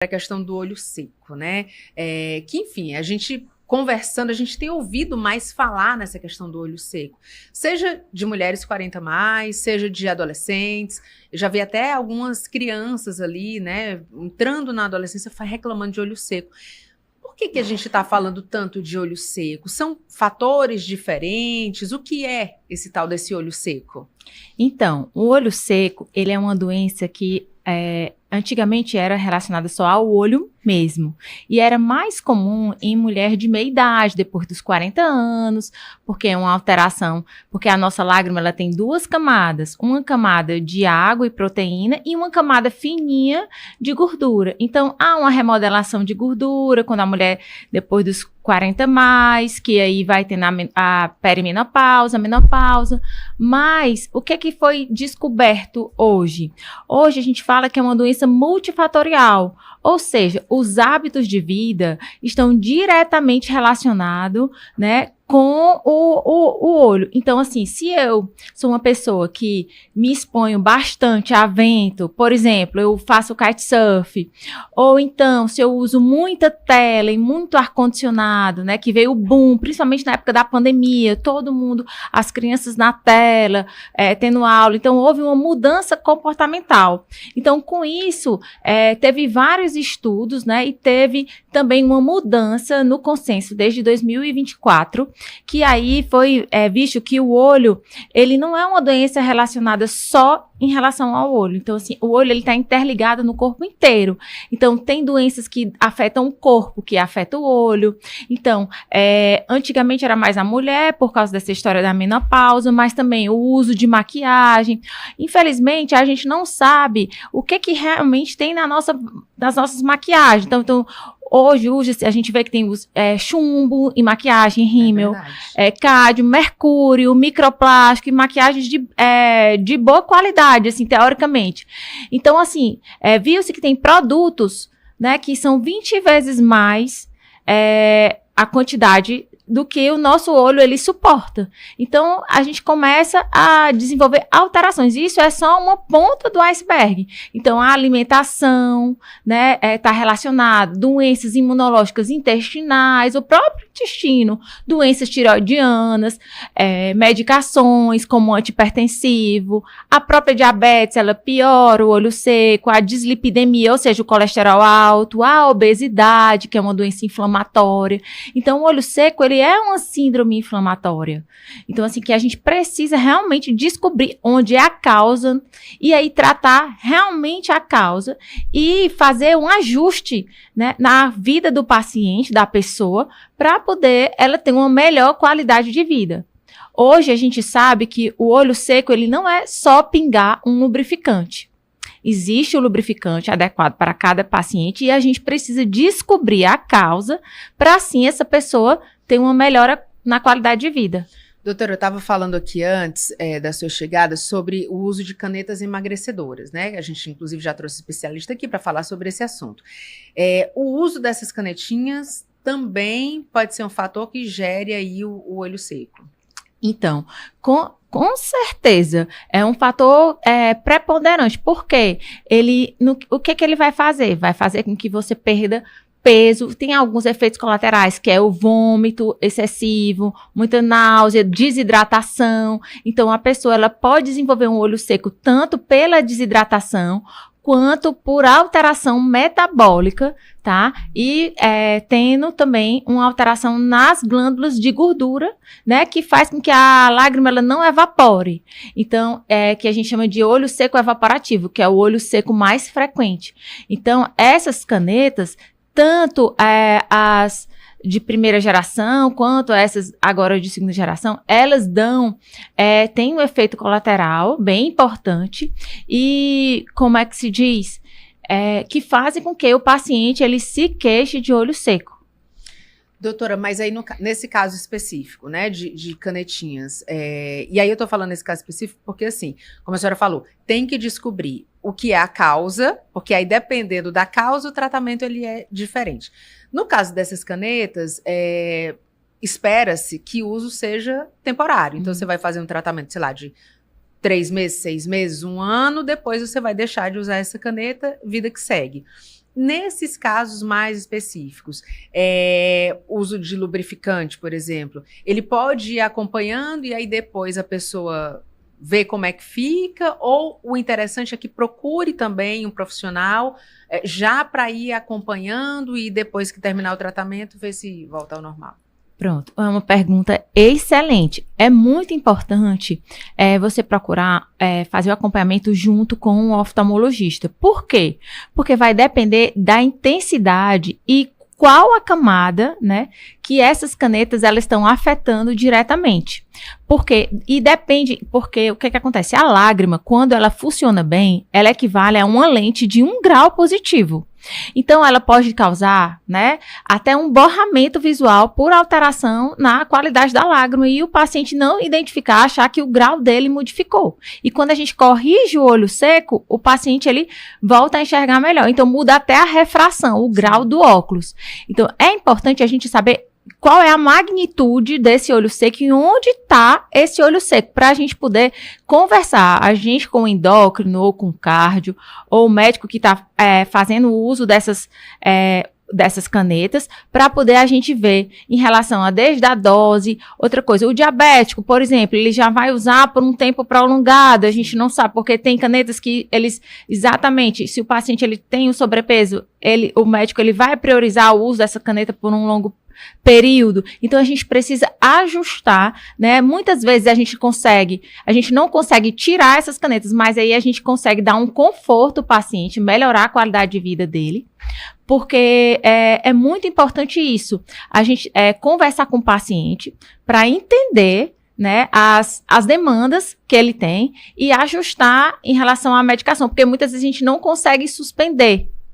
a questão do olho seco, né? Que, enfim, a gente conversando, a gente tem ouvido mais falar nessa questão do olho seco, seja de mulheres 40 mais, seja de adolescentes. Eu já vi até algumas crianças ali, né, entrando na adolescência, reclamando de olho seco. Por que a gente está falando tanto de olho seco? São fatores diferentes? O que é esse tal desse olho seco? Então, o olho seco, ele é uma doença que antigamente era relacionada só ao olho mesmo. E era mais comum em mulher de meia idade, depois dos 40 anos, porque é uma alteração, porque a nossa lágrima ela tem duas camadas, uma camada de água e proteína e uma camada fininha de gordura. Então, há uma remodelação de gordura quando a mulher, depois dos 40 mais, que aí vai ter a perimenopausa, a menopausa. Mas, o que foi descoberto hoje? Hoje a gente fala que é uma doença multifatorial, ou seja, os hábitos de vida estão diretamente relacionados, né, com o olho. Então, assim, se eu sou uma pessoa que me exponho bastante a vento, por exemplo, eu faço kitesurf, ou então, se eu uso muita tela e muito ar-condicionado, né, que veio o boom, principalmente na época da pandemia, todo mundo, as crianças na tela, tendo aula, então houve uma mudança comportamental. Então, com isso, teve vários estudos, né, e teve também uma mudança no consenso desde 2024, que aí foi visto que o olho, ele não é uma doença relacionada só em relação ao olho. Então, assim, o olho, ele está interligado no corpo inteiro. Então, tem doenças que afetam o corpo, que afetam o olho. Então, antigamente era mais a mulher, por causa dessa história da menopausa, mas também o uso de maquiagem. Infelizmente, a gente não sabe o que realmente tem nas nossas maquiagens. Então hoje a gente vê que tem chumbo em maquiagem, rímel, cádmio, mercúrio, microplástico e maquiagens de boa qualidade, assim, teoricamente. Então, assim, viu-se que tem produtos, né, que são 20 vezes mais a quantidade do que o nosso olho, ele suporta. Então, a gente começa a desenvolver alterações. Isso é só uma ponta do iceberg. Então, a alimentação, né, está relacionada, doenças imunológicas intestinais, o próprio intestino, doenças tiroidianas, medicações como antihipertensivo, a própria diabetes, ela piora o olho seco, a dislipidemia, ou seja, o colesterol alto, a obesidade, que é uma doença inflamatória. Então, o olho seco, ele é uma síndrome inflamatória. Então, assim, que a gente precisa realmente descobrir onde é a causa e aí tratar realmente a causa e fazer um ajuste, né, na vida do paciente, da pessoa, para poder ela ter uma melhor qualidade de vida. Hoje, a gente sabe que o olho seco, ele não é só pingar um lubrificante. Existe o lubrificante adequado para cada paciente e a gente precisa descobrir a causa para, assim, essa pessoa ter uma melhora na qualidade de vida. Doutora, eu estava falando aqui antes da sua chegada sobre o uso de canetas emagrecedoras, né? A gente, inclusive, já trouxe especialista aqui para falar sobre esse assunto. O uso dessas canetinhas também pode ser um fator que gere aí o olho seco. Então, com certeza, é um fator preponderante, porque o que ele vai fazer? Vai fazer com que você perda peso, tem alguns efeitos colaterais, que é o vômito excessivo, muita náusea, desidratação. Então, a pessoa ela pode desenvolver um olho seco tanto pela desidratação, quanto por alteração metabólica, tá? E tendo também uma alteração nas glândulas de gordura, né? Que faz com que a lágrima ela não evapore. Então, que a gente chama de olho seco evaporativo, que é o olho seco mais frequente. Então, essas canetas, tanto as de primeira geração, quanto essas agora de segunda geração, elas têm um efeito colateral bem importante e, como é que se diz? Que fazem com que o paciente ele se queixe de olho seco. Doutora, mas aí nesse caso específico, né, de canetinhas, e aí eu tô falando nesse caso específico porque, assim, como a senhora falou, tem que descobrir o que é a causa, porque aí dependendo da causa, o tratamento ele é diferente. No caso dessas canetas, espera-se que o uso seja temporário. Então, você vai fazer um tratamento, sei lá, de 3 meses, 6 meses, 1 ano, depois você vai deixar de usar essa caneta, vida que segue. nesses casos mais específicos, uso de lubrificante, por exemplo, ele pode ir acompanhando e aí depois a pessoa vê como é que fica, ou o interessante é que procure também um profissional já para ir acompanhando e depois que terminar o tratamento, ver se volta ao normal? Pronto, é uma pergunta excelente. É muito importante você procurar fazer o acompanhamento junto com um oftalmologista. Por quê? Porque vai depender da intensidade e qual a camada, né, que essas canetas elas estão afetando diretamente. Porque o que acontece? A lágrima, quando ela funciona bem, ela equivale a uma lente de 1 grau positivo. Então, ela pode causar, né, até um borramento visual por alteração na qualidade da lágrima e o paciente não identificar, achar que o grau dele modificou. E quando a gente corrige o olho seco, o paciente ele volta a enxergar melhor. Então, muda até a refração, o grau do óculos. Então, é importante a gente saber qual é a magnitude desse olho seco e onde está esse olho seco, para a gente poder conversar, a gente com o endócrino ou com o cardio, ou o médico que está fazendo o uso dessas canetas, para poder a gente ver em relação a desde a dose, outra coisa, o diabético, por exemplo, ele já vai usar por um tempo prolongado, a gente não sabe, porque tem canetas que eles, exatamente, se o paciente ele tem um sobrepeso, o médico ele vai priorizar o uso dessa caneta por um longo período, então a gente precisa ajustar, né? Muitas vezes a gente não consegue tirar essas canetas, mas aí a gente consegue dar um conforto ao paciente, melhorar a qualidade de vida dele, porque é muito importante isso, a gente conversar com o paciente para entender, né, as demandas que ele tem e ajustar em relação à medicação, porque muitas vezes a gente não consegue suspender